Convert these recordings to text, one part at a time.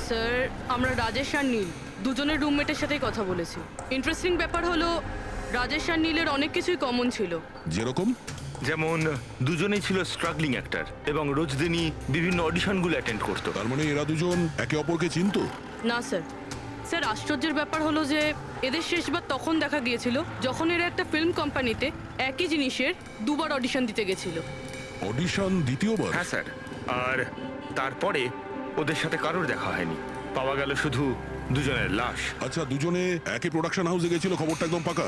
Sir, আমরা রাজেশ আর নীল দুজনের রুমমেটের সাথেই কথা বলেছি। ইন্টারেস্টিং ব্যাপার হলো রাজেশ আর নীলের অনেক কিছুই কমন ছিল। যেরকম? যেমন দুজনেই ছিল স্ট্রাগলিং অ্যাক্টর এবং রোজ দিনই বিভিন্ন অডিশনগুলো অ্যাটেন্ড করতো। তার মানে এরা দুজন একে অপরকে চিনতো? না স্যার। স্যার, আশ্চর্যের ব্যাপার হলো যে এদের শেষবার তখন দেখা গিয়েছিল যখন এরা একটা ফিল্ম কোম্পানিতে একই জিনিসের দুবার অডিশন দিতে গেছিল। অডিশন দ্বিতীয়বার? হ্যাঁ স্যার, আর তারপরে ওদের সাথে কারোর দেখা হয়নি, পাওয়া গেল শুধু দুজনের লাশ। আচ্ছা, দুজনে একই প্রোডাকশন হাউসে গেছিল, খবরটা একদম পাকা?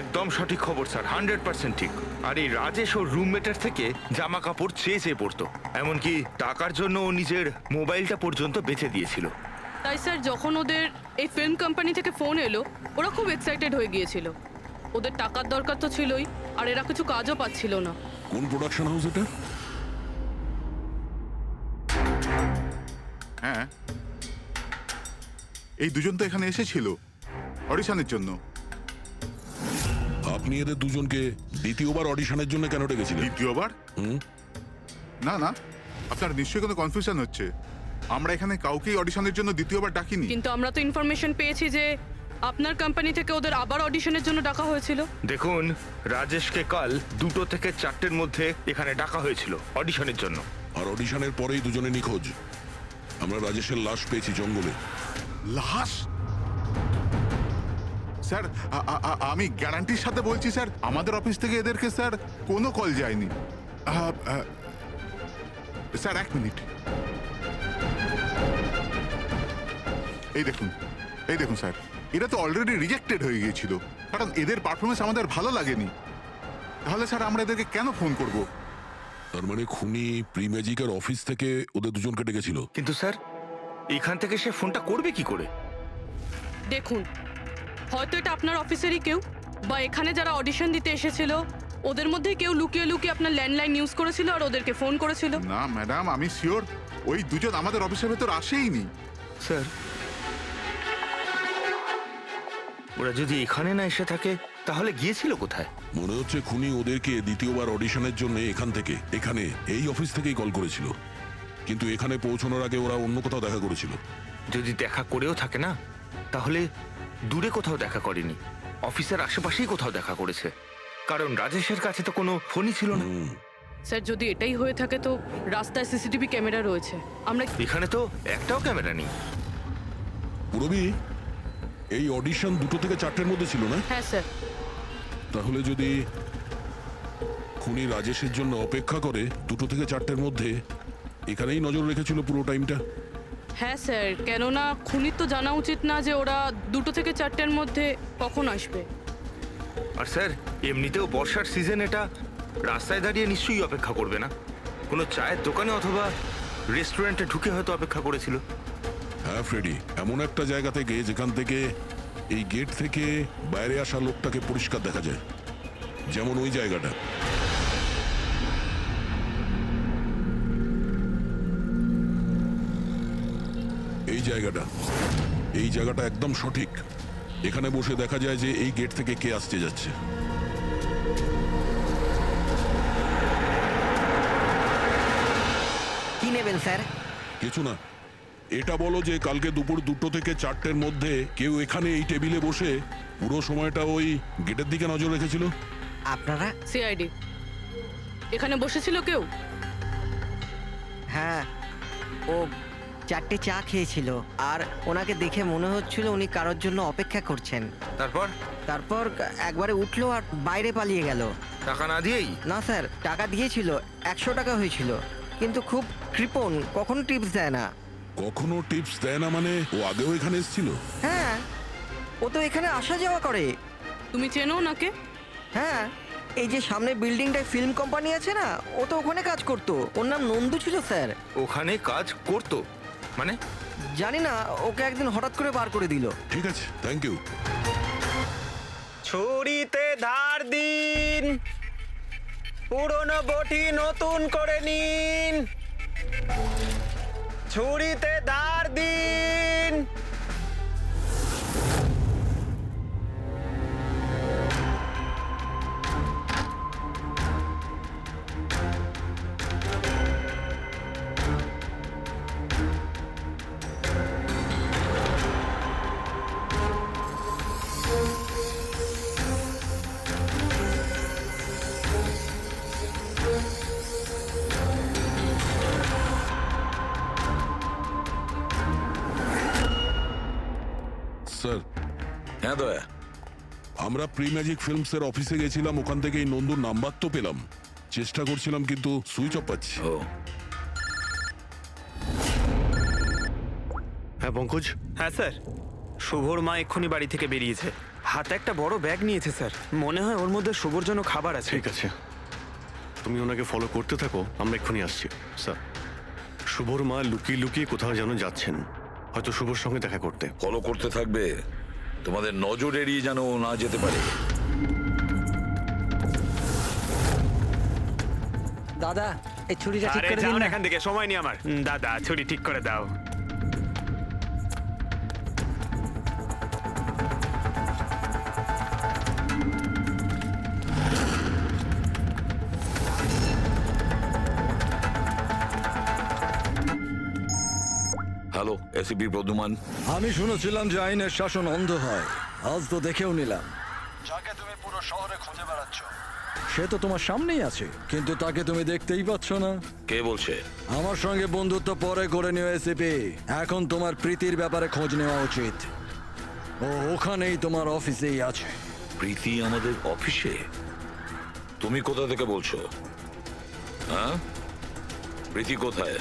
একদম সঠিক খবর স্যার, 100% ঠিক। আর এই রাজেশ ওর রুমমেটের থেকে জামা কাপড় চেয়ে চেয়ে পড়তো, এমনকি টাকার জন্য ও নিজের মোবাইলটা পর্যন্ত বেচে দিয়েছিল। তাই স্যার, যখন ওদের এই ফিল্ম কোম্পানি থেকে ফোন এলো ওরা খুব এক্সাইটেড হয়ে গিয়েছিল। ওদের টাকার দরকার তো ছিলই, আর এরা কিছু কাজও পাচ্ছিল না। কোন প্রোডাকশন হাউস এটা? হ্যাঁ, এই দুজন তো এখানে এসেছিল অডিশনের জন্য। আপনি এদের দুজনকে দ্বিতীয়বার অডিশনের জন্য কেন ডেকেছিলেন? দ্বিতীয়বার? না না, আপনার নিশ্চয়ই কোনো কনফিউশন হচ্ছে। আমরা এখানে কাউকেই অডিশনের জন্য দ্বিতীয়বার ডাকিনি। কিন্তু আমরা তো ইনফরমেশন পেয়েছি যে আপনার কোম্পানি থেকে ওদের আবার অডিশনের জন্য ডাকা হয়েছিল। দেখুন, রাজেশকে কাল 2টো থেকে 4টের মধ্যে এখানে ডাকা হয়েছিল অডিশনের জন্য। আর অডিশনের পরেই দুজনে নিখোঁজ। আমরা রাজেশের লাশ পেয়েছি জঙ্গলে। লাশ? স্যার, আমি গ্যারান্টির সাথে বলছি স্যার, আমাদের অফিস থেকে এদেরকে স্যার কোনো কল যায়নি। Sir, 1 minute. এই দেখুন, এই দেখুন স্যার, এরা তো অলরেডি রিজেক্টেড হয়ে গিয়েছিল, কারণ এদের পারফরমেন্স আমাদের ভালো লাগেনি। তাহলে স্যার আমরা এদেরকে কেন ফোন করব? তার মানে খুনি প্রি ম্যাজিকের অফিস থেকে ওদের দুজনকে ডেকেছিল। কিন্তু স্যার, এখান থেকে সে ফোনটা করবে কি করে? দেখুন, হয়তো এটা আপনার অফিসেরই কেউ, বা এখানে যারা অডিশন দিতে এসেছিল ওদের মধ্যে কেউ লুকিয়ে লুকিয়ে আপনার ল্যান্ডলাইন ইউজ করেছিল আর ওদেরকে ফোন করেছিল। না ম্যাডাম, আমি শিওর ওই দুজন আমাদের অফিসের ভেতর আসেইনি। স্যার, ওরা যদি এখানে না এসে থাকে তাহলে গিয়েছিল কোথায়? মনে হচ্ছে খুনি ওদেরকে দ্বিতীয়বার অডিশনের জন্য এখানে এই অফিস থেকেই কল করেছিল, কিন্তু এখানে পৌঁছানোর আগে ওরা অন্য কোথাও দেখা করেছিল। যদি দেখা করেও থাকে না, তাহলে দূরে কোথাও দেখা করেনি, অফিসের আশেপাশেই কোথাও দেখা করেছে, কারণ রাজেশের কাছে তো কোনো ফোনই ছিল না। স্যার, যদি এটাই হয়ে থাকে তো রাস্তায় সিসিটিভি ক্যামেরা রয়েছে। আমরা এখানে তো একটাও ক্যামেরা নেই। পুরবি, এই অডিশন 2টো থেকে 4টের মধ্যে ছিল না? হ্যাঁ স্যার। তাহলে যদি খুনি রাজেশের জন্য অপেক্ষা করে 2টো থেকে 4টের মধ্যে, এখানেই নজর রেখেছিল পুরো টাইমটা। হ্যাঁ স্যার, কেননা খুনির তো জানা উচিত না যে ওরা 2টো থেকে 4টের মধ্যে কখন আসবে। আর স্যার, এমনিতেও বর্ষার সিজন, এটা রাস্তায় দাঁড়িয়ে নিশ্চয়ই অপেক্ষা করবে না, কোনো চায়ের দোকানে অথবা রেস্টুরেন্টে ঢুকে হয়তো অপেক্ষা করেছিল। হ্যাঁ ফ্রেডি, এমন একটা জায়গা থেকে যেখান থেকে এই গেট থেকে বাইরে আসা লোকটাকে পরিষ্কার দেখা যায়, যেমন ওই জায়গাটা। এই জায়গাটা একদম সঠিক। এখানে বসে দেখা যায় যে এই গেট থেকে কে আসতে যাচ্ছে। কি নেবেন স্যার? কিছু না, এটা বলো যে কালকে দুপুর 2টো থেকে 4টের মধ্যে কেউ এখানে এই টেবিলে বসে পুরো সময়টা ওই গেটের দিকে নজর রেখেছিল? আপনারা? সিআইডি। এখানে বসেছিল কেউ? হ্যাঁ, ও 4টে চা খেয়েছিল, আর ওনাকে দেখে মনে হচ্ছিল উনি কারোর জন্য অপেক্ষা করছেন। তারপর একবারে উঠলো আর বাইরে পালিয়ে গেল। টাকা না দিয়েই? না স্যার, টাকা দিয়েছিল, 100 টাকা হয়েছিল, কিন্তু খুব কৃপণ, কখনো টিপস দেয় না। কখনো টিপস দেয় না মানে? ও আগেও এখানে এসেছিল? হ্যাঁ, ও তো এখানে আসা যাওয়া করে। তুমি চেনো ওনাকে? হ্যাঁ, এই যে সামনে বিল্ডিংটায় ফিল্ম কোম্পানি আছে না, ও তো ওখানে কাজ করতো। ওর নাম নন্দু ছিল স্যার। ওখানে কাজ করতো মানে? জানি না, ওকে একদিন হঠাৎ করে বার করে দিল। ঠিক আছে, থ্যাংক ইউ। ছুরিতে ধার দিন, পুরনো বটি নতুন করে নিন। ছুরিতে ধার দিন। হ্যাঁ দয়া। আমরা প্রি ম্যাজিক ফিল্মসের অফিসে গেছিলাম, ওখান থেকে এই নন্দুর নাম্বার তো পেলাম, চেষ্টা করছিলাম কিন্তু সুইচ অফ পাচ্ছি। ও হ্যাঁ পঙ্কজ, হ্যাঁ স্যার, শুভর মা এক্ষুনি বাড়ি থেকে বেরিয়েছে, হাতে একটা বড় ব্যাগ নিয়েছে স্যার। মনে হয় ওর মধ্যে শুভর জন্য খাবার আছে। ঠিক আছে, তুমি ওনাকে ফলো করতে থাকো, আমরা এক্ষুনি আসছি। স্যার, শুভর মা লুকিয়ে লুকিয়ে কোথাও যেন যাচ্ছেন, হয়তো শুভর সঙ্গে দেখা করতে। ফলো করতে থাকবে, তোমাদের নজর এড়িয়ে যেন ও না যেতে পারে। দাদা এই ছুরিটা ঠিক আরে করে যাও দিন না না। এখান থেকে, সময় নেই আমার। দাদা ছুরি ঠিক করে দাও। Hello, ACP Pradyuman. আমি শুনেছিলাম যে আইনের শাসন অন্ধ হয়, আজ তো দেখেও নিলাম। যাকে তুমি পুরো শহরে খুঁজে বেড়াচ্ছ, সে তো তোমার সামনেই আছে, কিন্তু তাকে তুমি দেখতেই পাচ্ছ না। কে বলছে? আমার সঙ্গে বন্ধুত্ব পরে করে নিও এসিপি, এখন তোমার প্রীতির ব্যাপারে খোঁজ নেওয়া উচিত। ও ওখানেই তোমার অফিসেই আছে। প্রীতি আমাদের অফিসে? তুমি কোথা থেকে বলছো? হ্যাঁ, প্রীতি কোথায়?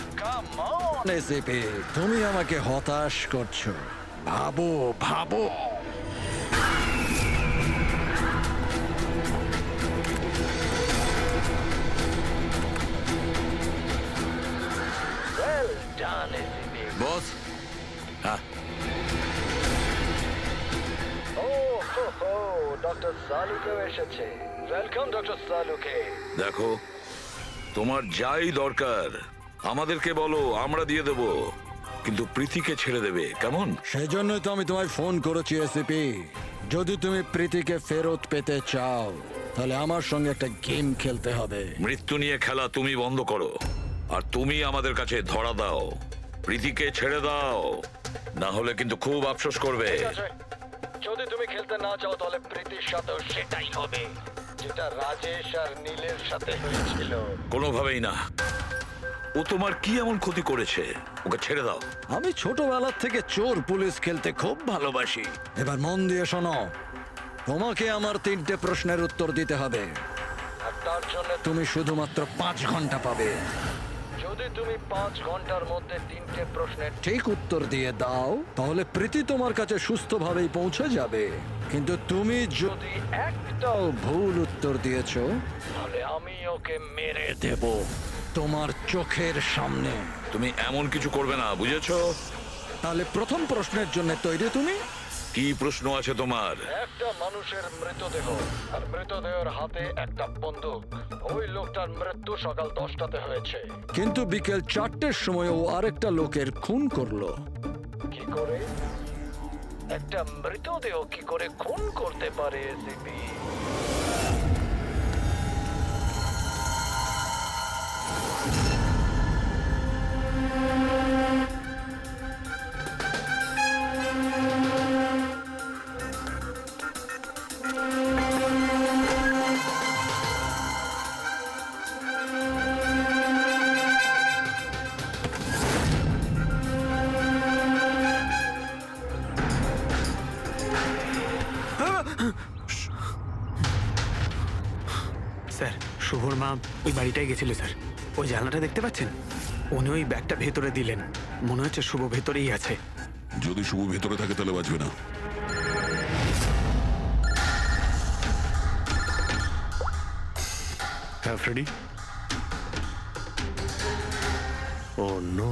এসিপি, তুমি আমাকে হতাশ করছো। ভাবো ভাবো। বস। হ্যাঁ, ডক্টর সালুকেও এসেছে। Welcome doctor Salunke. দেখো, তোমার যাই দরকার আমাদেরকে বলো, আমরা দিয়ে দেব, কিন্তু প্রীতিকে ছেড়ে দেবে, কেমন? সেজন্যই তো আমি তোমায় ফোন করেছি এসিপি। যদি তুমি প্রীতিকে ফেরত পেতে চাও তাহলে আমার সঙ্গে একটা গেম খেলতে হবে। মৃত্যু নিয়ে খেলা তুমি বন্ধ করো, আর তুমি আমাদের কাছে ধরা দাও। প্রীতিকে ছেড়ে দাও, না হলে কিন্তু খুব আফসোস করবে। যদি তুমি খেলতে না চাও তাহলে প্রীতির সাথেও সেটাই হবে, যেটা রাজেশ আর নীলের সাথে হয়েছিল। কোনোভাবেই না। ও তোমার কি এমন ক্ষতি করেছে? ওকে ছেড়ে দাও। আমি ছোটবেলার থেকে চোর পুলিশ খেলতে খুব ভালোবাসি। এবার মন দিয়ে শোনো, তোমাকে আমার 3টে প্রশ্নের উত্তর দিতে হবে। আর তার জন্য তুমি শুধুমাত্র 5 ঘন্টা পাবে। যদি তুমি 5 ঘন্টার মধ্যে 3টে প্রশ্নের ঠিক উত্তর দিয়ে দাও তাহলে প্রীতি তোমার কাছে সুস্থভাবেই পৌঁছে যাবে, কিন্তু তুমি যদি একটাও ভুল উত্তর দিয়েছো তাহলে আমি ওকে মেরে দেব তোমার চোখের সামনে। তুমি এমন কিছু করবে না, বুঝেছো? তাহলে প্রথম প্রশ্নের জন্য তৈরি তুমি? কি প্রশ্ন আছে তোমার? একটা মানুষের মৃতদেহ, আর মৃতদেহের হাতে একটা বন্দুক। ওই লোকটার মৃত্যু সকাল 10টাতে হয়েছে। কিন্তু বিকেল 4টের সময় ও আরেকটা লোকের খুন করলো। কি করে একটা মৃতদেহ কি করে খুন করতে পারে এসিপি? স্যার, শুভর মা ওই বাড়িটাই গেছিল স্যার। ওই জানলাটা দেখতে পাচ্ছেন? উনি ওই ব্যাগটা ভেতরে দিলেন, মনে হচ্ছে শুভ ভেতরেই আছে। যদি শুভ ভেতরে থাকে তাহলে বাঁচবে না। হ্যাঁ ফ্রেডি। ও নো।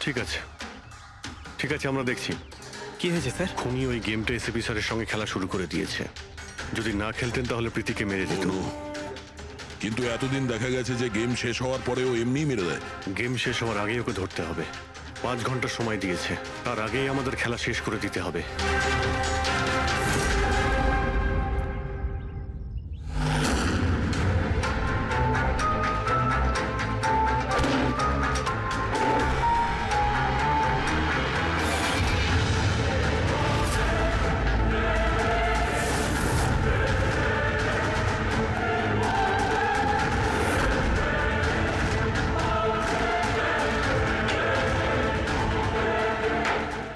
ঠিক আছে, ঠিক আছে, আমরা দেখছি। কি হয়েছে স্যার? খুনি ওই গেমটা এসিপি স্যারের সঙ্গে খেলা শুরু করে দিয়েছে। যদি না খেলতেন তাহলে প্রীতিকে মেরে দিত। বলো। কিন্তু এতদিন দেখা গেছে যে গেম শেষ হওয়ার পরেও এমনি মেরে দেয়। গেম শেষ হওয়ার আগেই ওকে ধরতে হবে। 5 ঘন্টা সময় দিয়েছে, তার আগেই আমাদের খেলা শেষ করে দিতে হবে।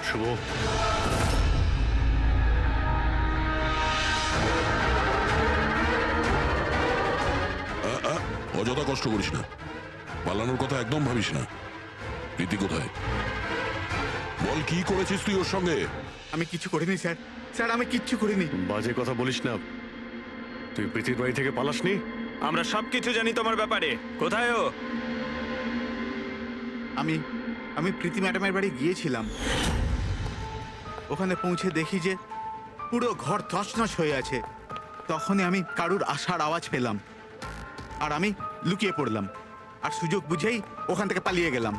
শুভ, অযথা কষ্ট করিস না, পালানোর কথা একদম ভাবিস না। প্রীতি কোথায়? বল, কি করেছিস তুই ওর সঙ্গে? আমি কিছু করিনি স্যার, স্যার আমি কিচ্ছু করিনি। বাজে কথা বলিস না। তুই প্রীতির বাড়ি থেকে পালাসনি? আমরা সবকিছু জানি তোমার ব্যাপারে। কোথায় ও? আমি প্রীতি ম্যাডামের বাড়ি গিয়েছিলাম। ওখানে পৌঁছে দেখি যে পুরো ঘর তছনছ হয়ে আছে। তখনই আমি কারুর আসার আওয়াজ পেলাম, আর আমি লুকিয়ে পড়লাম, আর সুযোগ বুঝেই ওখান থেকে পালিয়ে গেলাম।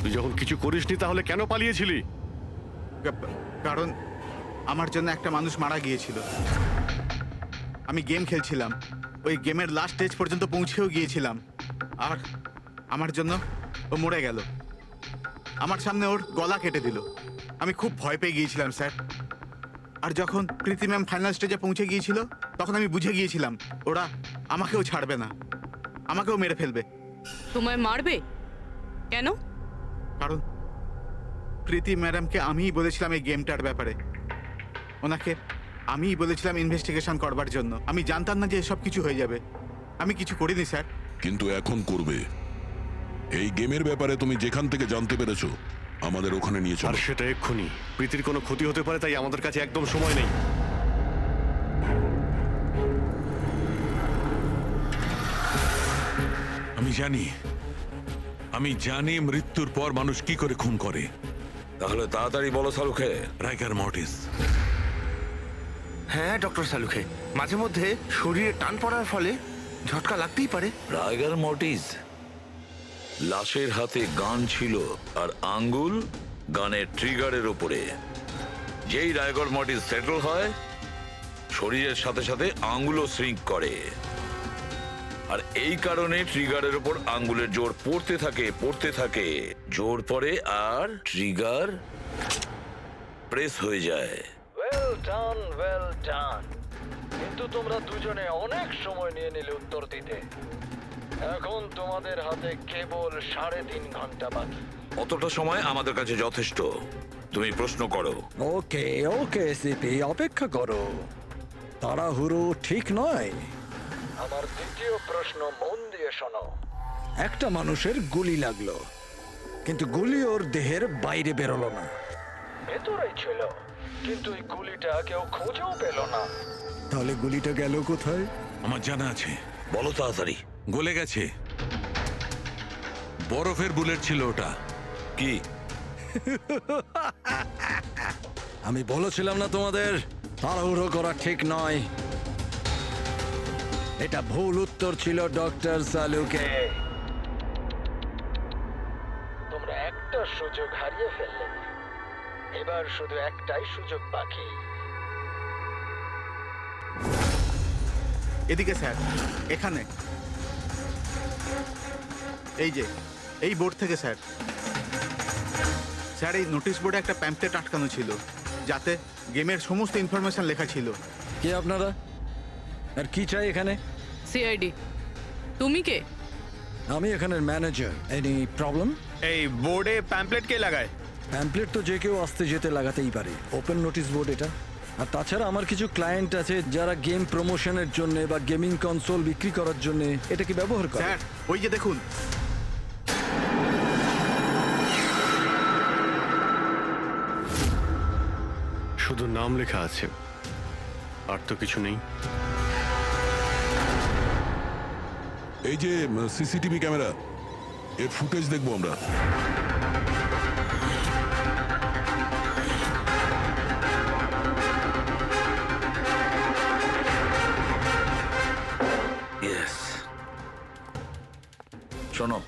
তুই যখন কিছু করিসনি তাহলে কেন পালিয়েছিলি? কারণ আমার জন্য একটা মানুষ মারা গিয়েছিল। আমি গেম খেলছিলাম, ওই গেমের লাস্ট স্টেজ পর্যন্ত পৌঁছেও গিয়েছিলাম, আর আমার জন্য ও মরে গেল। আমার সামনে ওর গলা কেটে দিল। আমি খুব ভয় পেয়ে গিয়েছিলাম স্যার। আর যখন প্রীতি ম্যাম ফাইনাল স্টেজে পৌঁছে গিয়েছিল, তখন আমি বুঝে গিয়েছিলাম ওরা আমাকেও ছাড়বে না, আমাকেও মেরে ফেলবে। তোমায় মারবে কেন? কারণ প্রীতি ম্যাডামকে আমিই বলেছিলাম এই গেমটার ব্যাপারে। ওনাকে আমিই বলেছিলাম ইনভেস্টিগেশন করবার জন্য। আমি জানতাম না যে এসব কিছু হয়ে যাবে। আমি কিছু করিনি স্যার। কিন্তু এখন করবে। এই গেমের ব্যাপারে তুমি যেখান থেকে জানতে পেরেছো, আমাদের ওখানে নিয়ে আর চলো। সেটা এক্ষুনি। প্রীতির কোনো ক্ষতি হতে পারে, তাই আমাদের কাছে একদম সময় নেই। আমি জানি মৃত্যুর পর মানুষ কি করে খুন করে। তাহলে তাড়াতাড়ি বলো সালুখে। রাইগার মর্টিস। হ্যাঁ ডক্টর সালুখে, মাঝে মধ্যে শরীরে টান পড়ার ফলে ঝটকা লাগতেই পারে। রাইগার মর্টিস লাশের হাতে গান ছিল, আর আঙ্গুল গানের ট্রিগারের উপরে। যেই রাইগার মর্টিস সেটেল হয়, শরীরের সাথে সাথে আঙ্গুলও শ্রিঙ্ক করে, আর এই কারণে ট্রিগারের উপর আঙ্গুলের জোর পড়তে থাকে, জোর পড়ে আর ট্রিগার প্রেস হয়ে যায়। Well done, well done. কিন্তু তোমরা দুজনে অনেক সময় নিয়ে নিলে উত্তর দিতে। এখন তোমাদের হাতে কেবল 3.5 ঘন্টা বাকি। অতটা সময় আমাদের কাছে যথেষ্ট। তুমি প্রশ্ন করো। ওকে ওকে সিপি, অপেক্ষা করো, তাড়াহুড়ো ঠিক নয়। আমার দ্বিতীয় প্রশ্ন মন দিয়ে শোনো। একটা মানুষের গুলি লাগলো, কিন্তু গুলি ওর দেহের বাইরে বেরোলো না। ভেতরেই ছিল, কিন্তু এই গুলিটা কেউ খুঁজেও পেল না। তাহলে গুলিটা গেল কোথায়? আমার জানা আছে। বলো তাড়াতাড়ি। গলে গেছে। বরফের বুলেট ছিল ওটা। কি? আমি বলেছিলাম না তোমাদের তাড়াহুড়ো করা ঠিক নয়। এটা ভুল উত্তর ছিল ডক্টর সালুকে। তোমরা একটা সুযোগ হারিয়ে ফেললে। এবার শুধু একটাই সুযোগ বাকি। এদিকে স্যার, এখানে এই যে এই বোর্ড থেকে স্যার। স্যার, এই নোটিশ বোর্ডে একটা প্যাম্পলেট আটকানো ছিল, যাতে গেমের সমস্ত ইনফরমেশন লেখা ছিল। কে আপনারা, আর কি চাই এখানে? সিআইডি। তুমি কে? আমি এখানের ম্যানেজার। Any problem? এই বোর্ডে প্যাম্পলেট কে লাগায়? প্যাম্পলেট তো যে কেউ আসতে যেতে লাগাতেই পারে। ওপেন নোটিশ বোর্ড এটা। আর তাছাড়া আমার কিছু ক্লায়েন্ট আছে যারা গেম প্রমোশনের জন্য বা গেমিং কনসোল বিক্রি করার জন্য এটাকে ব্যবহার করে। স্যার, ওই যে দেখুন। শুধু নাম লেখা আছে, আর তো কিছু নেই। এই যে সিসিটিভি ক্যামেরা, এর ফুটেজ দেখবো আমরা। ইয়েস। শোনো,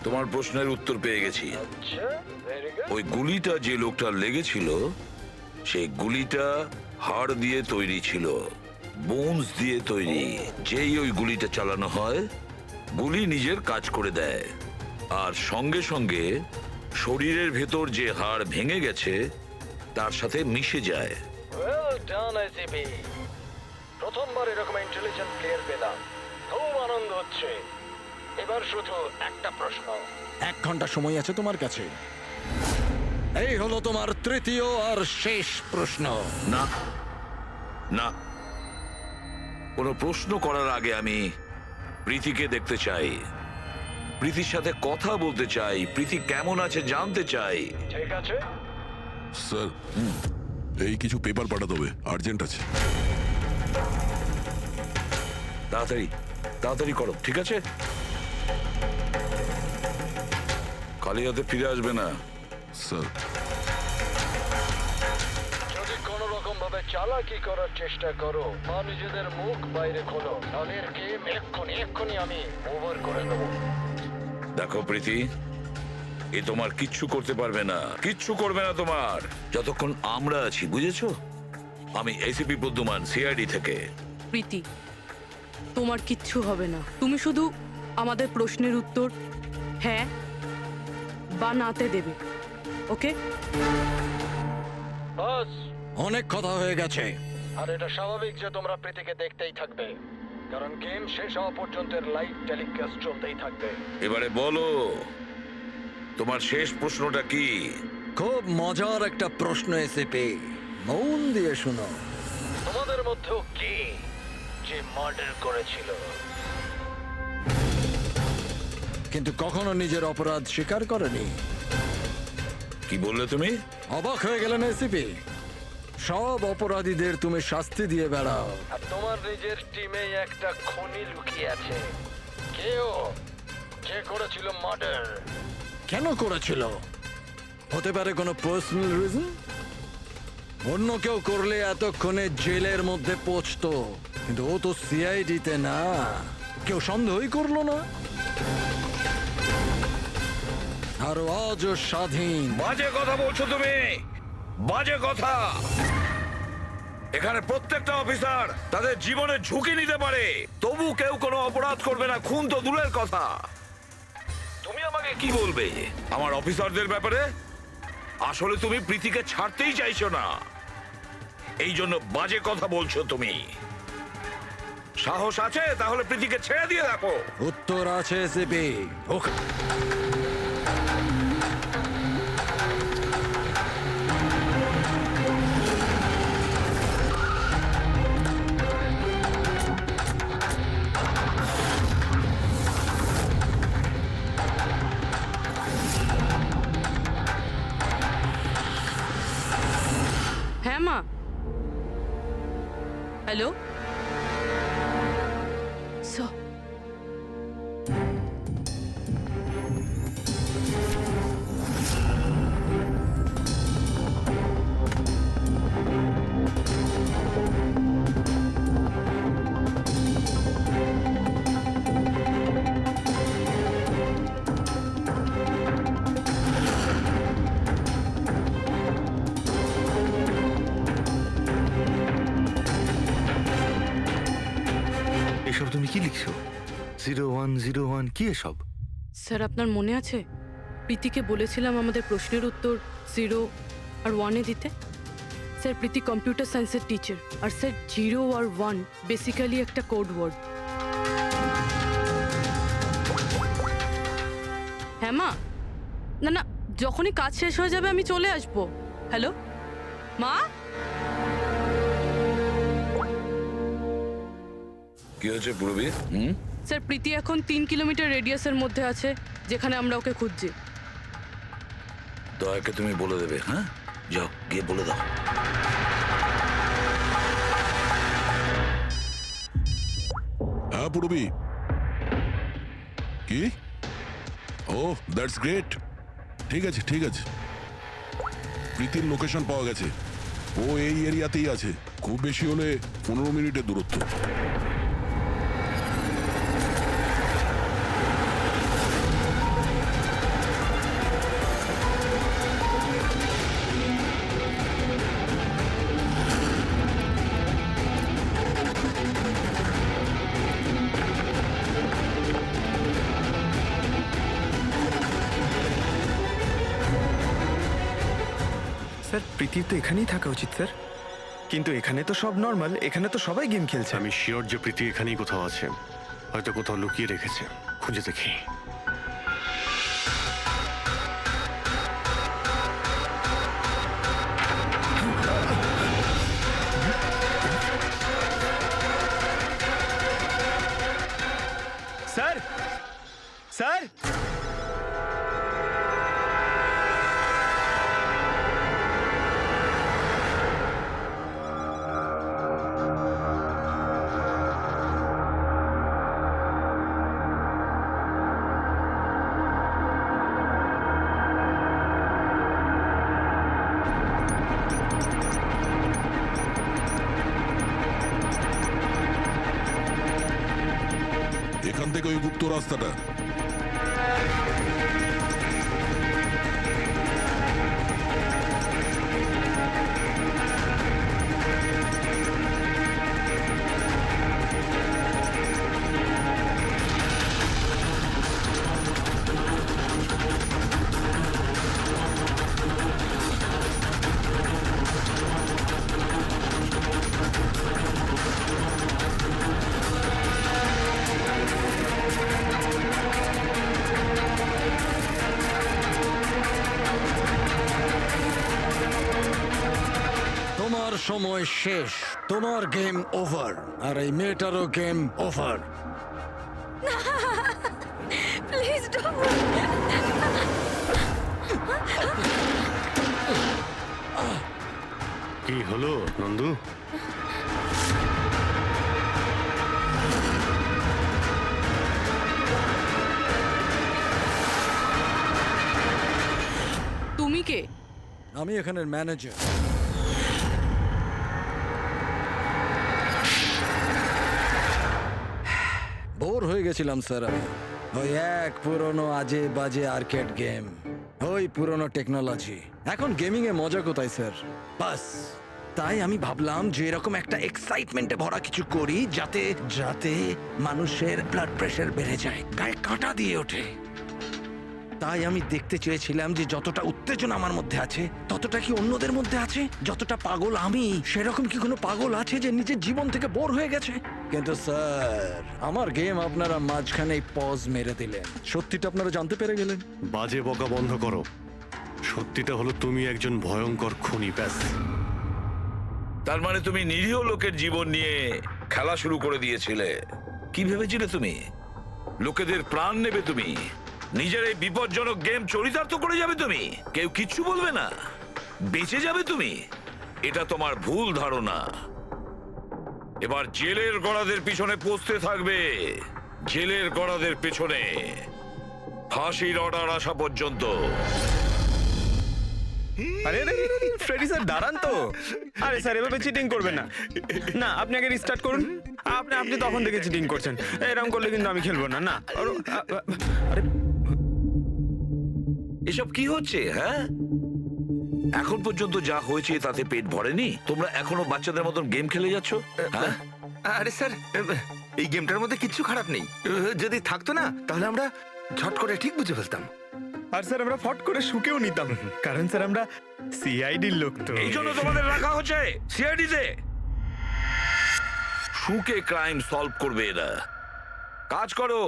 তোমার প্রশ্নের উত্তর পেয়ে গেছি। আচ্ছা, ভেরি গুড। ওই গুলিটা যে লোকটার লেগেছিল, সেই গুলিটা হাড় দিয়ে তৈরি ছিল, বোনস দিয়ে তৈরি। যেই ওই গুলিটা চালানো হয়, গুলি নিজের কাজ করে দেয়, আর সঙ্গে সঙ্গে শরীরের ভেতর যে হাড় ভেঙে গেছে তার সাথে মিশে যায়। Well done ICP. প্রথমবার এরকম ইন্টেলিজেন্ট প্লেয়ার পেলাম, খুব আনন্দ হচ্ছে। এবার শুধু একটা প্রশ্ন। 1 ঘন্টা সময় আছে তোমার কাছে। এই হলো তোমার তৃতীয় আর শেষ প্রশ্ন। না না, কোনো প্রশ্ন করার আগে আমি প্রীতিকে দেখতে চাই, প্রীতির সাথে কথা বলতে চাই, প্রীতি কেমন আছে জানতে চাই। ঠিক আছে, স্যার এই কিছু পেপার পাঠাতে হবে, আর্জেন্ট আছে। তাড়াতাড়ি তাড়াতাড়ি করো, ঠিক আছে? খালি হাতে ফিরে আসবে না। স্যার যদি কোনো রকম ভাবে চালাকি করার চেষ্টা করো বা নিজেদের মুখ বাইরে খোলো, তাদের গেম এক্ষুনি আমি ওভার করে দেবো। দেখো প্রীতি, এ তোমার কিচ্ছু করতে পারবে না, কিচ্ছু করবে না তোমার, যতক্ষণ আমরা আছি, বুঝেছো? আমি এসিপি প্রদ্যুমান, সিআইডি থেকে। প্রীতি, তোমার কিচ্ছু হবে না। তুমি শুধু আমাদের প্রশ্নের উত্তর হ্যাঁ বা নাতে দেবে, ওকে? বাস, অনেক কথা হয়ে গেছে। আর এটা স্বাভাবিক যে তোমরা প্রীতিকে দেখতেই থাকবে, কারণ গেম শেষ হওয়া পর্যন্ত লাইভ টেলিকাস্ট চলতেই থাকবে। এবারে বলো, তোমার শেষ প্রশ্নটা কি? খুব মজার একটা প্রশ্ন এসেপি, মন দিয়ে শোনো। তোমাদের মধ্যেও কে যে মার্ডার করেছিল? কিন্তু কখনো নিজের অপরাধ স্বীকার করেনি। কি বললে তুমি? অবাক হয়ে গেলেন এসিপি? সব অপরাধীদের তুমি শাস্তি দিয়ে বেড়াও, আর তোমার নিজের টিমে একটা খুনি লুকিয়ে আছে। কেউ যে করেছিল মার্ডার? কেন করেছিল? হতে পারে কোনো পার্সোনাল রিজন। অন্য কেউ করলে এতক্ষণে জেলের মধ্যে পৌঁছতো, কিন্তু ও তো সিআইডিতে না, কেউ সন্দেহই করলো না। আর আজও স্বাধীন। বাজে কথা বলছো তুমি, বাজে কথা। এখানে প্রত্যেকটা অফিসার তাদের জীবনের ঝুঁকি নিতে পারে, তবু কেউ কোনো অপরাধ করবে না, খুন তো দূরের কথা। তুমি আমাকে কি বলবে আমার অফিসারদের ব্যাপারে? আসলে তুমি প্রীতিকে ছাড়তেই চাইছো না, এই জন্য বাজে কথা বলছো তুমি। সাহস আছে তাহলে প্রীতিকে ছেড়ে দিয়ে রাখো। উত্তর আছে এসিপি। হ্যাঁ মা। হ্যালো এসব তুমি কি লিখছো? 0101 কি এসব? স্যার, আপনার মনে আছে প্রীতিকে বলেছিলাম আমাদের প্রশ্নের উত্তর 0 আর 1-এ দিতে? স্যার, প্রীতি কম্পিউটার সায়েন্সের টিচার, আর স্যার 0 আর 1 বেসিক্যালি একটা কোড ওয়ার্ড। হ্যাঁ মা। না না, যখনই কাজ শেষ হয়ে যাবে আমি চলে আসবো। হ্যালো মা। কি হয়েছে পূর্বী? স্যার, প্রীতি এখন 3 কিলোমিটার রেডিয়াসের মধ্যে আছে, যেখানে আমরা ওকে খুঁজছি। দয়াকে তুমি বলে দেবে। হ্যাঁ, যাও গিয়ে বলে দাও। হ্যাঁ পূরবী। কি? ও দ্যাটস গ্রেট। ঠিক আছে ঠিক আছে, প্রীতির লোকেশন পাওয়া গেছে। ও এই এরিয়াতেই আছে, খুব বেশি হলে 15 মিনিটের দূরত্ব। স্যার, প্রীতির তো এখানেই থাকা উচিত স্যার, কিন্তু এখানে তো সব নর্মাল, এখানে তো সবাই গেম খেলছে। আমি শিওর যে প্রীতি এখানেই কোথাও আছে, হয়তো কোথাও লুকিয়ে রেখেছে, খুঁজে দেখি। থেকে ওই গুপ্ত রাস্তাটা। তোমার সময় শেষ, তোমার গেম ওভার, আর এই মেয়েটারও গেম ওভার। Please don't. কি হলো নন্দু? তুমি কে? আমি এখানের ম্যানেজার। বোর হয়ে গেছিলাম স্যার আমি। ওই এক পুরনো আজে বাজে আর্কেড গেম, ওই পুরনো টেকনোলজি। এখন গেমিং এ মজা কোথায় স্যার? বাস তাই আমি ভাবলাম যে এরকম একটা এক্সাইটমেন্টে ভরা কিছু করি যাতে যাতে মানুষের ব্লাড প্রেশার বেড়ে যায়, গায়ে কাঁটা দিয়ে ওঠে। তাই আমি দেখতে চেয়েছিলাম যে যতটা উত্তেজনা আমার মধ্যে আছে ততটা কি অন্যদের মধ্যে আছে? যতটা পাগল আমি, সেরকম কি কোনো পাগল আছে যে নিজের জীবন থেকে বোর হয়ে গেছে? কিন্তু স্যার, আমার গেম আপনারা মাঝখানেই পজ মেরে দিলেন। সত্যিটা আপনারা জানতে পেরে গেলেন। বাজে বকা বন্ধ করো। সত্যিটা হলো তুমি একজন ভয়ঙ্কর খুনি, ব্যাস। তার মানে তুমি নিরীহ লোকের জীবন নিয়ে খেলা শুরু করে দিয়েছিলে। কি ভেবেছিলে তুমি লোকেদের প্রাণ নেবে? তুমি নিজের এই বিপজ্জনক গেম চরিতার্থ করে যাবে? তুমি কেউ কিচ্ছু বলবে না, বেঁচে যাবে তুমি? এটা তোমার ভুল ধারণা। এবার জেলের গড়াদের পিছনে পৌঁছতে থাকবে, জেলের গড়াদের পেছনে, ফাঁসির অর্ডার আসা পর্যন্ত। আরে ফ্রেডি স্যার দাঁড়ান তো। আরে স্যার এভাবে চিটিং করবেন না। না, আপনি আগে রিস্টার্ট করুন। আপনি তখন থেকে চিটিং করছেন, এরকম করলে কিন্তু আমি খেলবো না। না আরে এসব কি হচ্ছে? হ্যাঁ, এখন পর্যন্ত যা হয়েছে তাতে পেট ভরেনি? তোমরা এখনো বাচ্চাদের মতন গেম খেলে যাচ্ছ? হ্যাঁ, আরে স্যার, এই গেমটার মধ্যে কিচ্ছু খারাপ নেই। যদি থাকতো না তাহলে আমরা ঝট করে ঠিক বুঝে ফেলতাম। আর স্যার আমরা ফট করে শুকেও নিতাম, কারণ স্যার আমরা সিআইডির লোক তো। এই জন্য তোমাদের রাখা হচ্ছে সিআইডিতে। শুকে ক্রাইম সলভ করবে এরা। কাজ করো।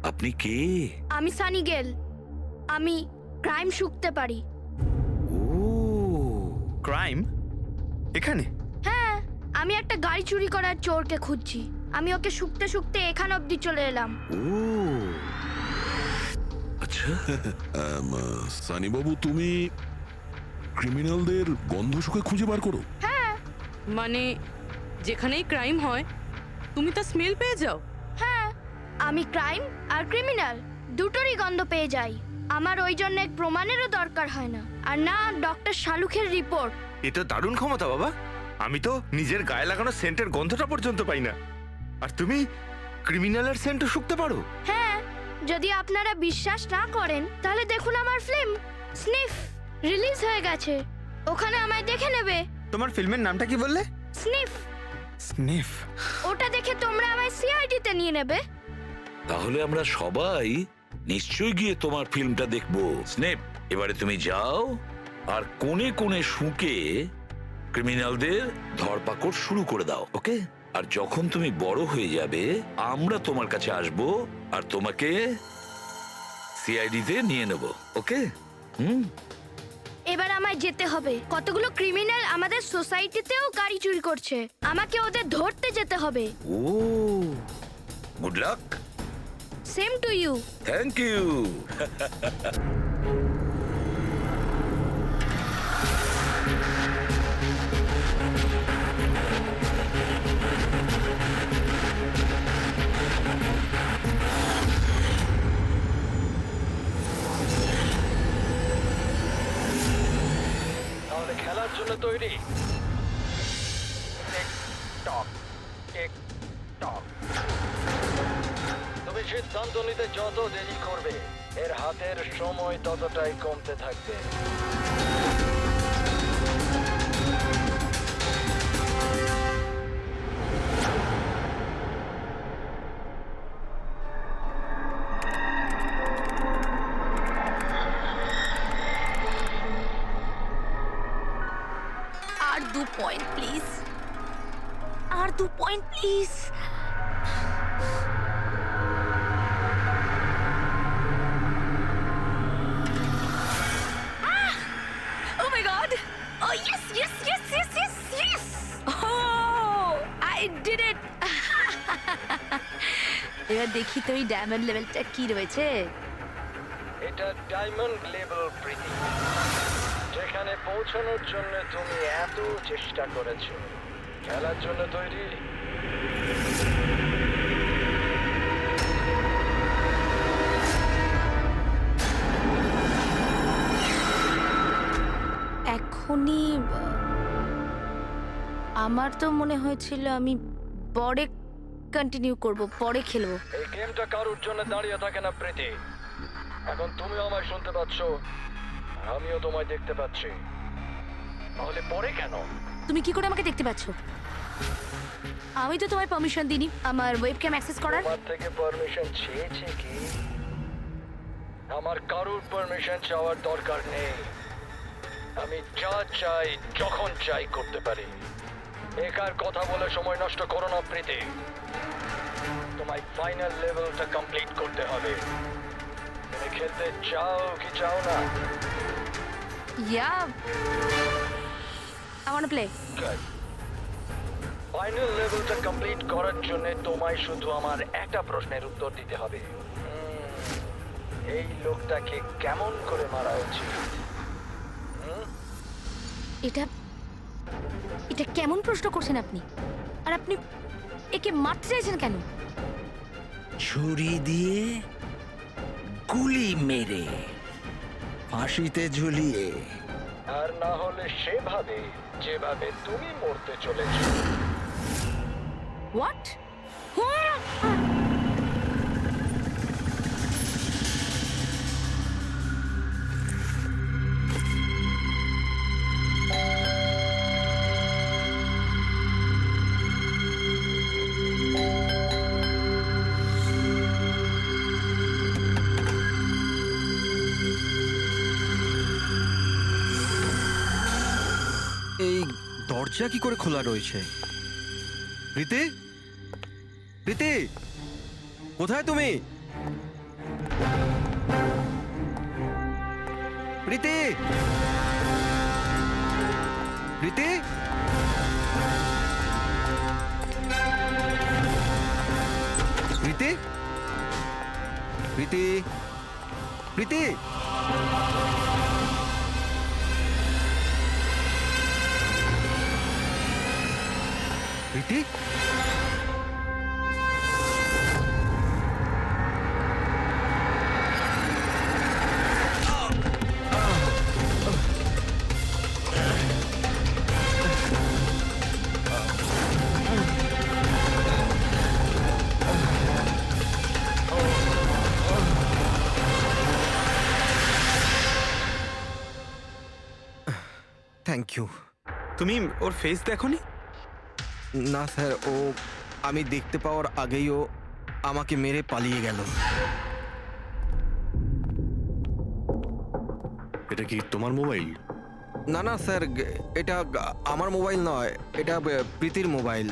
আপনি কে? আমি সানি গেল। আমি ক্রাইম শুকতে পারি। ক্রাইম এখানে? হ্যাঁ, আমি একটা গাড়ি চুরি করার চোরকে খুঁজছি। আমি ওকে শুকতে শুকতে এখান অবধি চলে এলাম। আচ্ছা, সানি বাবু, তুমি ক্রিমিনালদের গন্ধ শুকে খুঁজে বার করো? হ্যাঁ মানে যেখানেই ক্রাইম হয় তুমি তা স্মেল পেয়ে যাও? হ্যাঁ, আমি ক্রাইম আর ক্রিমিনাল দুটোরই গন্ধ পেয়ে যাই। আমার ওই জন্য এক প্রমাণেরও দরকার হয় না, আর না ডক্টর শালুখের রিপোর্ট। এটা দারুণ ক্ষমতা বাবা। আমি তো নিজের গায়ে লাগানো সেন্টের গন্ধটা পর্যন্ত পাই না, আর তুমি ক্রিমিনালের সেন্টও শুকতে পারো? হ্যাঁ, যদি আপনারা বিশ্বাস না করেন তাহলে দেখুন আমার ফিল্ম স্নিফ রিলিজ হয়ে গেছে। ওখানে আমায় দেখে নেবে। তোমার ফিল্মের নামটা কি বললে? স্নিফ। স্নিফ? ওটা দেখে তোমরা আমায় সিআইডিতে নিয়ে নেবে। তাহলে আমরা সবাই নিশ্চয়ই গিয়ে তোমার ফিল্মটা দেখবো। স্নেপ, এবারে তুমি যাও আর কোণে কোণে শুকে ক্রিমিনালদের ধরপাকড় শুরু করে দাও, ওকে? আর যখন তুমি বড় হয়ে যাবে আমরা তোমার কাছে আসবো আর তোমাকে সিআইডিতে নিয়ে নেব, ওকে? এবার আমায় যেতে হবে। কতগুলো ক্রিমিনাল আমাদের সোসাইটিতেও গাড়ি চুরি করছে, আমাকে ওদের ধরতে যেতে হবে। ও, good luck. Same to you. Thank you. খেলার জন্য তৈরি? Tick tock, tick tock. তুমি সিদ্ধান্ত নিতে যত দেরি করবে, এর হাতের সময় ততটাই কমতে থাকবে। আর 2 পয়েন্ট প্লিজ, আর 2 point please. Oh my god! Oh yes, yes, yes, yes, yes, yes! Oh, I did it! এবার দেখি তো এই ডায়মন্ড লেভেলটা কি রয়েছে। এটা ডায়মন্ড লেভেল প্রীতি, যেখানে পৌঁছানোর জন্য তুমি এত চেষ্টা করেছো। খেলার জন্য তৈরি? এখনই আমার তো মনে হয়েছিল আমি পরে কন্টিনিউ করব, পরে খেলবো। এই গেমটা কারোর জন্য দাঁড়িয়ে থাকে না প্রীতি। এখন তুমিও আমায় শুনতে পাচ্ছ, আর আমিও তোমায় দেখতে পাচ্ছি। তাহলে পরে কেন? তুমি কি করে আমাকে দেখতে পাচ্ছ? আমি তো তোমায় পারমিশন দিইনি আমার ওয়েবক্যাম অ্যাক্সেস করার। আমার থেকে পারমিশন চেয়েছে কি? আমার কারোর পারমিশন চাওয়ার দরকার নেই। আমি যা চাই যখন চাই করতে পারি। একার কথা বলে সময় নষ্ট করো না প্রীতি। তোমায় ফাইনাল লেভেলটা কমপ্লিট করতে হবে। তুমি খেলতে চাও কি চাও না? Yeah. I want to play. Final লেভেলটা কমপ্লিট করার জন্য তোমায় শুধু আমার একটা প্রশ্নের উত্তর দিতে হবে। এই লোকটাকে কেমন করে মারা উচিত? এটা এটা কেমন প্রশ্ন করছেন আপনি? আর আপনি একে মারতে চাইছেন কেন? ছুরি দিয়ে, গুলি মেরে, ফাঁসিতে ঝুলিয়ে। আর না হলে সেভাবে যেভাবে তুমি মরতে চলেছো। What? এই দরজা কি করে খোলা রয়েছে? প্রীতি, প্রীতি, কোথায় তুমি? প্রীতি, প্রীতি, প্রীতি, প্রীতি, প্রীতি। প্রীতি, থ্যাংক ইউ। তুমি ওর ফেস দেখোনি? না স্যার, ও আমি দেখতে পাওয়ার আগেই ও আমাকে মেরে পালিয়ে গেল। এটা কি তোমার মোবাইল? না না স্যার, এটা আমার মোবাইল নয়, এটা প্রীতির মোবাইল।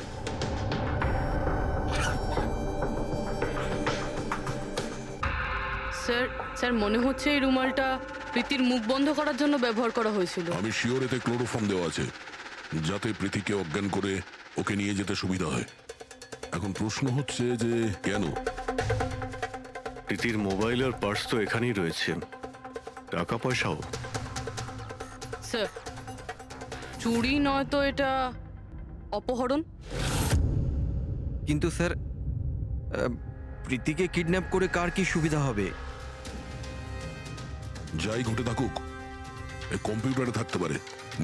স্যার স্যার মনে হচ্ছে এই রুমালটা প্রীতির মুখ বন্ধ করার জন্য ব্যবহার করা হয়েছিল। আমি শিওর এতে ক্লোরোফর্ম দেওয়া আছে, যাতে প্রীতিকে অজ্ঞান করে ওকে নিয়ে যেতে সুবিধা হয়। এখন প্রশ্ন হচ্ছে যে কেন? প্রীতির মোবাইল আর পার্স তো এখানেই রয়েছে, টাকা পয়সাও। স্যার চুরি নয় তো এটা অপহরণ। কিন্তু স্যার, প্রীতিকে কিডন্যাপ করে কার কি সুবিধা হবে? যাই ঘটে থাকুক, এই কম্পিউটারে থাকতে পারে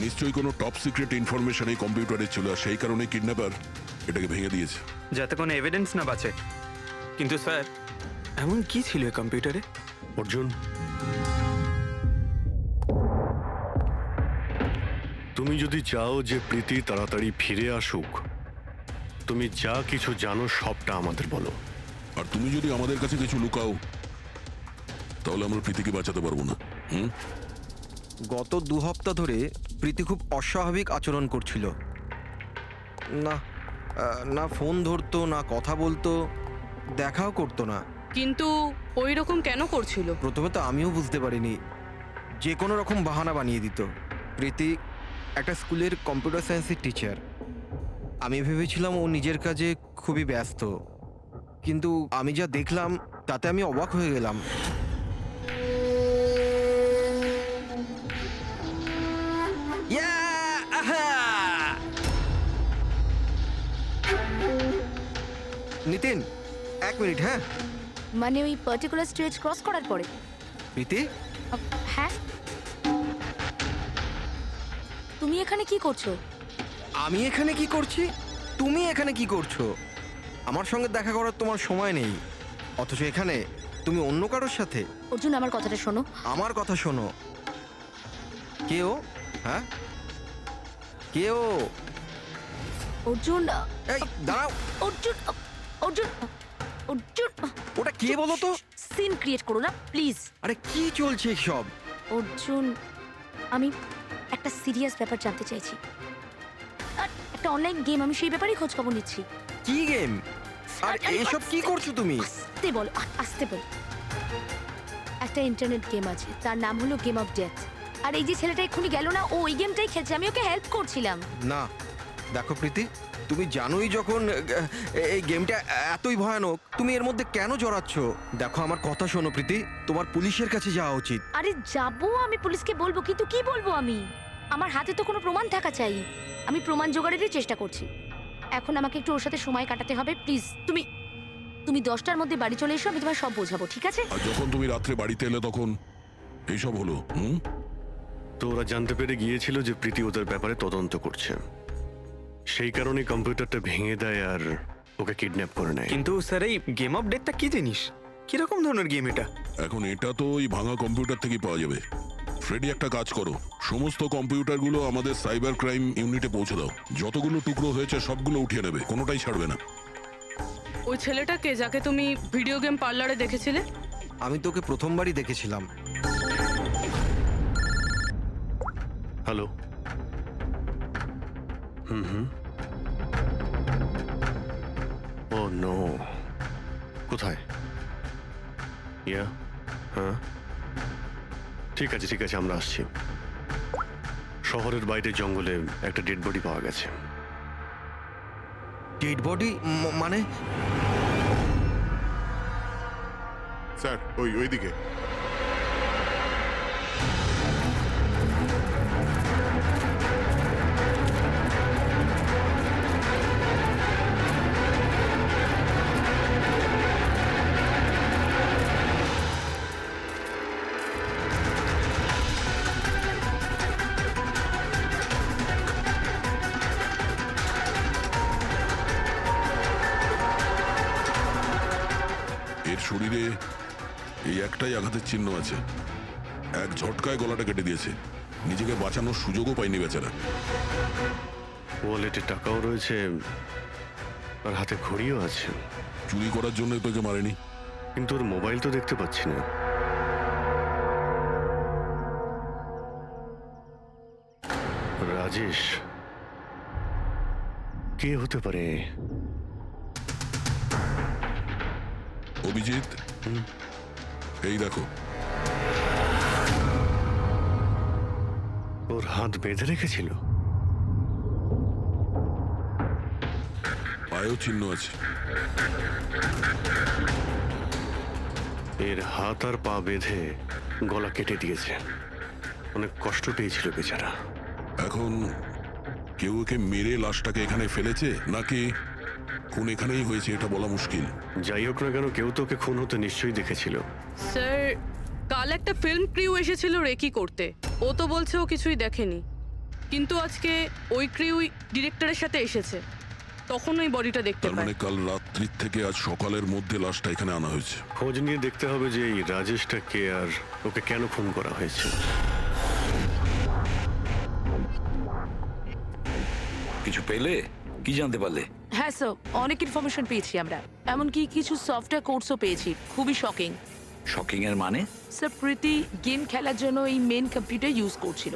নিশ্চয়ই কোনো টপ সিক্রেট ইনফরমেশন এই কম্পিউটারে ছিল, আর সেই কারণে কিডন্যাপার এটাকে ভেঙে দিয়েছে। যাতে কোনো এভিডেন্স না বাঁচে। কিন্তু স্যার, এমন কি ছিল এই কম্পিউটারে? অর্জুন, তুমি যদি চাও যে প্রীতি তাড়াতাড়ি ফিরে আসুক, তুমি যা কিছু জানো সবটা আমাদের বলো। আর তুমি যদি আমাদের কাছে কিছু লুকাও তাহলে আমরা প্রীতিকে বাঁচাতে পারবো না। গত 2 সপ্তাহ ধরে প্রীতি খুব অস্বাভাবিক আচরণ করছিল। না না ফোন ধরতো, না কথা বলতো, দেখাও করতো না। কিন্তু ওই রকম কেন করছিল? প্রথমে তো আমিও বুঝতে পারিনি, যে কোনো রকম বাহানা বানিয়ে দিত। প্রীতি একটা স্কুলের কম্পিউটার সায়েন্সের টিচার। আমি ভেবেছিলাম ও নিজের কাজে খুবই ব্যস্ত, কিন্তু আমি যা দেখলাম তাতে আমি অবাক হয়ে গেলাম। নিতিন, 1 মিনিট। হ্যাঁ, মানে ওই পার্টিকুলার স্টেজ ক্রস করার পরে? প্রীতি, হ্যাঁ, তুমি এখানে কি করছো? আমি এখানে কি করছি? তুমি এখানে কি করছো? আমার সঙ্গে দেখা করার তোমার সময় নেই, অথচ এখানে তুমি অন্য কারোর সাথে। অর্জুন, আমার কথাটা শোনো। আমার কথা শোনো। কে ও? হ্যাঁ, কে ও? অর্জুন, এই দাঁড়াও। অর্জুন, অর্জুন, অর্জুন, ওটা কে বলো তো? সিন ক্রিয়েট করো না প্লিজ। আরে কি চলছে সব? অর্জুন, আমি একটা সিরিয়াস ব্যাপার জানতে চাইছি। আর একটা অনলাইন গেম, আমি সেই ব্যাপারেই খোঁজ খবর নিচ্ছি। কি গেম? আর এসব কি করছো তুমি? আস্তে বল, আস্তে বল। একটা ইন্টারনেট গেম আছে, তার নাম হলো গেম অফ ডেথ। আর এই যে ছেলেটা এক্ষুনি গেল না, ও ওই গেমটাই খেলছে, আমি ওকে হেল্প করছিলাম। না দেখো প্রীতি, তুমি জানোই যখন এই গেমটা এতই ভয়ানক, তুমি এর মধ্যে কেন জড়াচ্ছ? দেখো আমার কথা শোনো প্রীতি, তোমার পুলিশের কাছে যাওয়া উচিত। আরে যাবো, আমি পুলিশকে বলবো, কিন্তু কি বলবো আমি? আমার হাতে তো কোনো প্রমাণ থাকা চাই। আমি প্রমাণ জোগাড়েরই চেষ্টা করছি। এখন আমাকে একটু ওর সাথে সময় কাটাতে হবে। প্লিজ তুমি 10টার মধ্যে বাড়ি চলে এসো, আমি তোমায় সব বোঝাবো, ঠিক আছে? আর যখন তুমি রাত্রে বাড়িতে এলে তখন এইসব হলো। তো ওরা জানতে পেরে গিয়েছিল যে প্রীতি ওদের ব্যাপারে তদন্ত করছে, সেই কারণে কম্পিউটারটা ভেঙে দেয় আর ওকে কিডন্যাপ করে নেয়। কিন্তু স্যার, এই গেম অফ ডেথটা কি জিনিস? কিরকম ধরনের গেম এটা? এখন এটা তো ওই ভাঙা কম্পিউটার থেকে পাওয়া যাবে। ফ্রেডি, একটা কাজ করো, সমস্ত কম্পিউটারগুলো আমাদের সাইবার ক্রাইম ইউনিটে পৌঁছে দাও। যতগুলো টুকরো হয়েছে সবগুলো উঠিয়ে নেবে, কোনোটাই ছাড়বে না। ওই ছেলেটাকে যাকে তুমি ভিডিও গেম পার্লারে দেখেছিলে? আমি তোকে প্রথমবারই দেখেছিলাম। হ্যালো। ও নো, কোথায়? ইয়া, হ্যাঁ, ঠিক আছে ঠিক আছে, আমরা আসছি। শহরের বাইরে জঙ্গলে একটা ডেড বডি পাওয়া গেছে। ডেড বডি মানে? স্যার, ওইদিকে। এর শরীরে এই একটাই আঘাতের চিহ্ন আছে, এক ঝটকায় গলাটা কেটে দিয়েছে। নিজেকে বাঁচানোর সুযোগও পায়নি বেচারা। ওয়ালেটে টাকাও রয়েছে আর হাতে ঘড়িও আছে। চুরি করার জন্য তোকে মারেনি। কিন্তু ওর মোবাইল তো দেখতে পাচ্ছি না। রাজেশ কে হতে পারে? অভিজিৎ, এই দেখো, ওর হাত বেঁধে রেখেছিল। পায়েও চিহ্ন আছে। এর হাত আর পা বেঁধে গলা কেটে দিয়েছে। অনেক কষ্ট পেয়েছিল বেচারা। এখন কেউ ওকে মেরে লাশটাকে এখানে ফেলেছে, নাকি খুন এখানেই হয়েছে এটা বলা মুশকিল। যাই হোক না কেন, কেউ তোকে খুন হতে নিশ্চয়ই দেখেছিল। স্যার, কাল একটা ফিল্ম ক্রিউ এসেছিল রেকি করতে। ও তো বলছে ও কিছুই দেখেনি। কিন্তু আজকে ওই ক্রিউই ডিরেক্টরের সাথে এসেছে, তখন ওই বডিটা দেখতে তার পায়। মানে কাল রাত্রির থেকে আজ সকালের মধ্যে লাশটা এখানে আনা হয়েছে। খোঁজ নিয়ে দেখতে হবে যে এই রাজেশটা কে আর ওকে কেন খুন করা হয়েছে। কিছু পেলে? কি জানতে পারলে? হ্যাঁ স্যার, অনেক ইনফরমেশন পেয়েছি আমরা, এমনকি কিছু সফটওয়্যার কোর্সও পেয়েছি। খুবই শকিং। শকিং এর মানে? স্যার, প্রীতি গেম খেলার জন্য এই মেন কম্পিউটার ইউজ করছিল,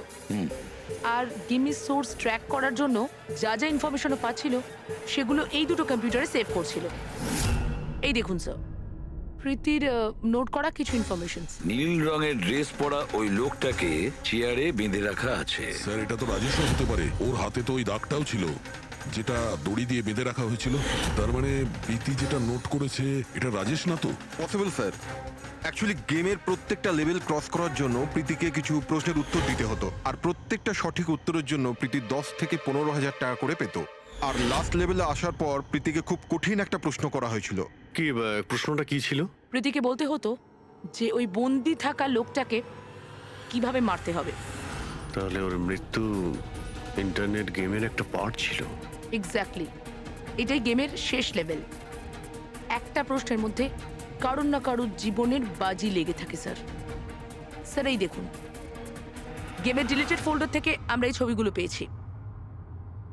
আর গেমের সোর্স ট্র্যাক করার জন্য যা যা ইনফরমেশনও পাচ্ছিল সেগুলো এই দুটো কম্পিউটারে সেভ করছিল। এই দেখুন স্যার, প্রীতির নোট করা কিছু ইনফরমেশন। নীল রঙের ড্রেস পরা ওই লোকটাকে চেয়ারে বেঁধে রাখা আছে। স্যার এটা তো রাজেশও হতে পারে, ওর হাতে তো ওই দাগটাও ছিল যেটা দড়ি দিয়ে বেঁধে রাখা হয়েছিল। তার মানে প্রীতি যেটা নোট করেছে এটা রাজেশ না তো? Possible sir. অ্যাকচুয়ালি গেমের প্রত্যেকটা লেভেল ক্রস করার জন্য প্রীতিকে কিছু প্রশ্নের উত্তর দিতে হতো, আর প্রত্যেকটা সঠিক উত্তরের জন্য প্রীতি 10 থেকে 15,000 টাকা করে পেত। আর লাস্ট লেভেলে আসার পর প্রীতিকে খুব কঠিন একটা প্রশ্ন করা হয়েছিল। কি প্রশ্নটা কি ছিল? প্রীতিকে বলতে হতো যে ওই বন্দি থাকা লোকটাকে কিভাবে মারতে হবে। তাহলে ওর মৃত্যু ইন্টারনেট গেমের একটা পার্ট ছিল। এক্স্যাক্টলি, এটাই গেমের শেষ লেভেল। একটা প্রশ্নের মধ্যে কারুর না কারুর জীবনের বাজি লেগে থাকে স্যার। স্যার এই দেখুন, গেমের ডিলিটেড ফোল্ডার থেকে আমরা এই ছবিগুলো পেয়েছি।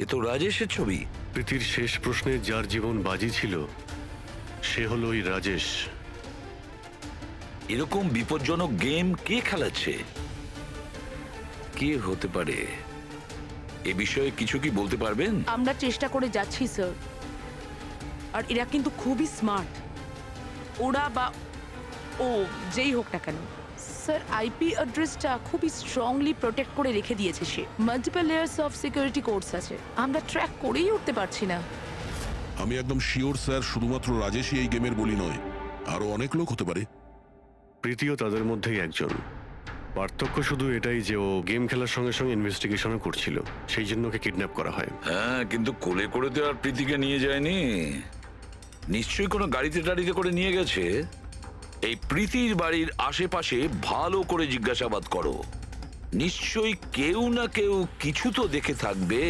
এ তো রাজেশের ছবি। প্রীতির শেষ প্রশ্নে যার জীবন বাজি ছিল সে হলো ওই রাজেশ। এরকম বিপজ্জনক গেম কে খেলাচ্ছে? কে হতে পারে? এ বিষয়ে কিছু কি বলতে পারবেন? আমরা চেষ্টা করে যাচ্ছি স্যার, আর এরা কিন্তু খুবই স্মার্ট। ওরা বা ও যেই হোক না কেন স্যার, আইপি অ্যাড্রেসটা খুবই স্ট্রংলি প্রোটেক্ট করে রেখে দিয়েছে সে। Multiple layers of security codes আছে, আমরা ট্র্যাক করেই উঠতে পারছি না। আমি একদম শিওর স্যার, শুধুমাত্র রাজেশই এই গেমের বলি নয়, আরো অনেক লোক হতে পারে। প্রীতিও তাদের মধ্যেই একজন। পার্থক্য শুধু এটাই যে ও গেম খেলার সঙ্গে সঙ্গে ইনভেস্টিগেশনও করছিল, সেই জন্য ওকে কিডন্যাপ করা হয়। হ্যাঁ, কিন্তু কোলে করে তো আর প্রীতিকে নিয়ে যায়নি। নিশ্চয়ই কোনো গাড়িতে টাড়িতে করে নিয়ে গেছে। এই প্রীতির বাড়ির আশেপাশে ভালো করে জিজ্ঞাসাবাদ করো, নিশ্চয়ই কেউ না কেউ কিছু তো দেখে থাকবে।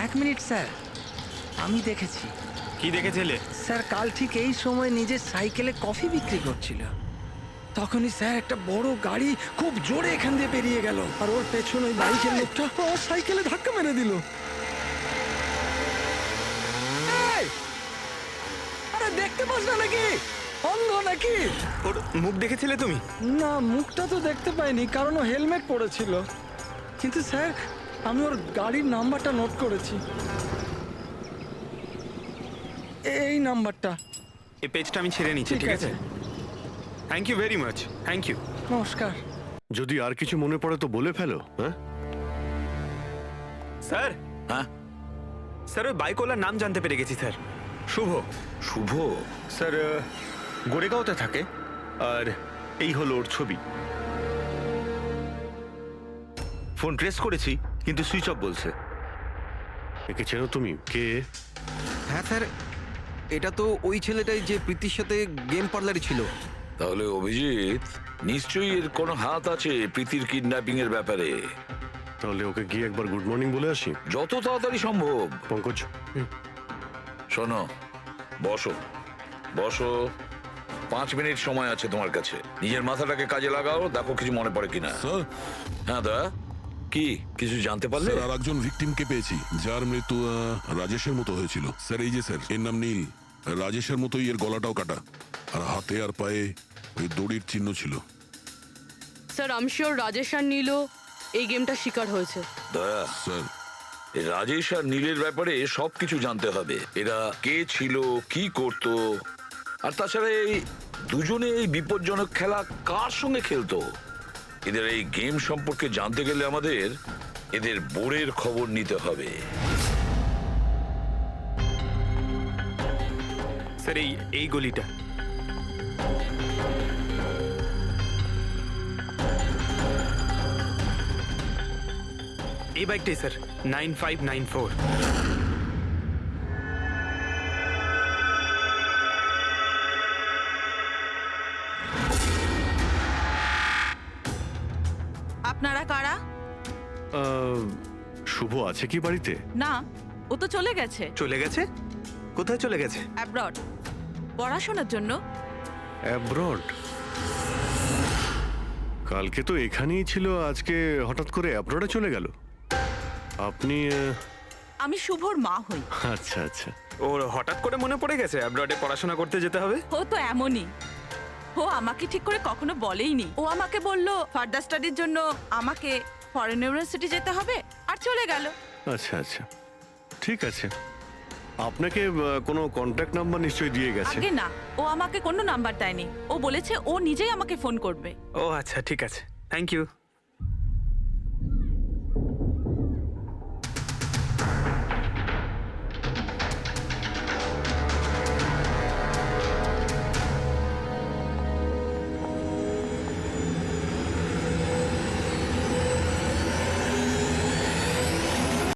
এক মিনিট স্যার, আমি দেখেছি। কি দেখেছিলে? স্যার কাল ঠিক এই সময় নিজের সাইকেলে কফি বিক্রি করছিল, তখনই স্যার একটা বড় গাড়ি খুব জোরে এখান দিয়ে বেরিয়ে গেল, আর ওর পেছনে ওই বাইকের লোকটা ওর সাইকেলে ধাক্কা মেরে দিল। আরে দেখতে পাস না নাকি? অন্ধ নাকি? ওর মুখ দেখেছিলে তুমি? না, মুখটা তো দেখতে পাইনি, কারণ ও হেলমেট পরেছিল। কিন্তু স্যার আমি ওর গাড়ির নাম্বারটা নোট করেছি, এই নাম্বারটা। এই পেজটা আমি ছেড়ে নিচ্ছি, ঠিক আছে? Thank you very much. Thank you. নমস্কার। যদি আর কিছু মনে পড়ে তো বলে ফেলো। হ্যাঁ স্যার। হ্যাঁ স্যার, ওই বাইকওয়ালার নাম জানতে পেরে গেছি স্যার। শুভ। শুভ? স্যার গোরেগাঁওতে থাকে, আর এই হলো ওর ছবি। ফোন ট্রেস করেছি কিন্তু সুইচ অফ বলছে। একে চেনো তুমি? কে? হ্যাঁ স্যার, এটা তো ওই ছেলেটাই যে প্রীতির সাথে গেম পার্লারে ছিল। তাহলে অভিজিৎ নিশ্চয়ই এর কোনো হাত আছে প্রীতির কিডন্যাপিং এর ব্যাপারে। তাহলে ওকে গিয়ে একবার গুড মর্নিং বলে আসি যত তাড়াতাড়ি সম্ভব। পঙ্কজ শোনো, বসো বসো, 5 মিনিট সময় আছে তোমার কাছে। নিজের মাথাটাকে কাজে লাগাও, দেখো কিছু মনে পড়ে কিনা। স্যার। হ্যাঁ দা, কি কিছু জানতে পারলে? স্যার, আর একজন ভিকটিমকে পেয়েছি যার মৃত্যু রাজেশের মতো হয়েছিল। স্যার এই যে স্যার, এর নাম নীল। রাজেশের মতোই এর গলাটাও কাটা, আর হাতে আর পায়ে ওই দড়ির চিহ্ন ছিল। স্যার আমি শিওর রাজেশ আর নীলও এই গেমটা শিকার হয়েছে। দয়া স্যার, এই রাজেশ আর নীলের ব্যাপারে সবকিছু জানতে হবে। এরা কে ছিল, কি করত, আর তাছাড়া এই দুজনে এই বিপজ্জনক খেলা কার সঙ্গে খেলতো। এদের এই গেম সম্পর্কে জানতে গেলে আমাদের এদের বোর্ডের খবর নিতে হবে। স্যার এই গলিটা। এই বাইকটাই স্যার, 9594। কারা? শুভ আছে কি বাড়িতে? না, ও তো চলে গেছে চলে গেছে? কোথায় চলে গেছে? অ্যাব্রড পড়াশোনার জন্য। অ্যাব্রড? কালকে তো এখানেই ছিল, আজকে হঠাৎ করে অ্যাব্রডে চলে গেল। আপনি আমি শুভর মা হই। আচ্ছা আচ্ছা। ওর হঠাৎ করে মনে পড়ে গেছে অ্যাব্রডে পড়াশোনা করতে যেতে হবে। ও তো এমনই, ও আমাকে ঠিক করে কখনো বলেইনি। ও আমাকে বলল ফার্দার স্টাডির জন্য আমাকে ফরেন ইউনিভার্সিটি যেতে হবে, আর চলে গেল। আচ্ছা আচ্ছা, ঠিক আছে। আপনাকে কোনো কন্ট্যাক্ট নাম্বার নিশ্চয়ই দিয়ে গেছে? আগে না, ও আমাকে কোনো নাম্বার দেয়নি। ও বলেছে ও নিজেই আমাকে ফোন করবে। ও আচ্ছা, ঠিক আছে, থ্যাংক ইউ।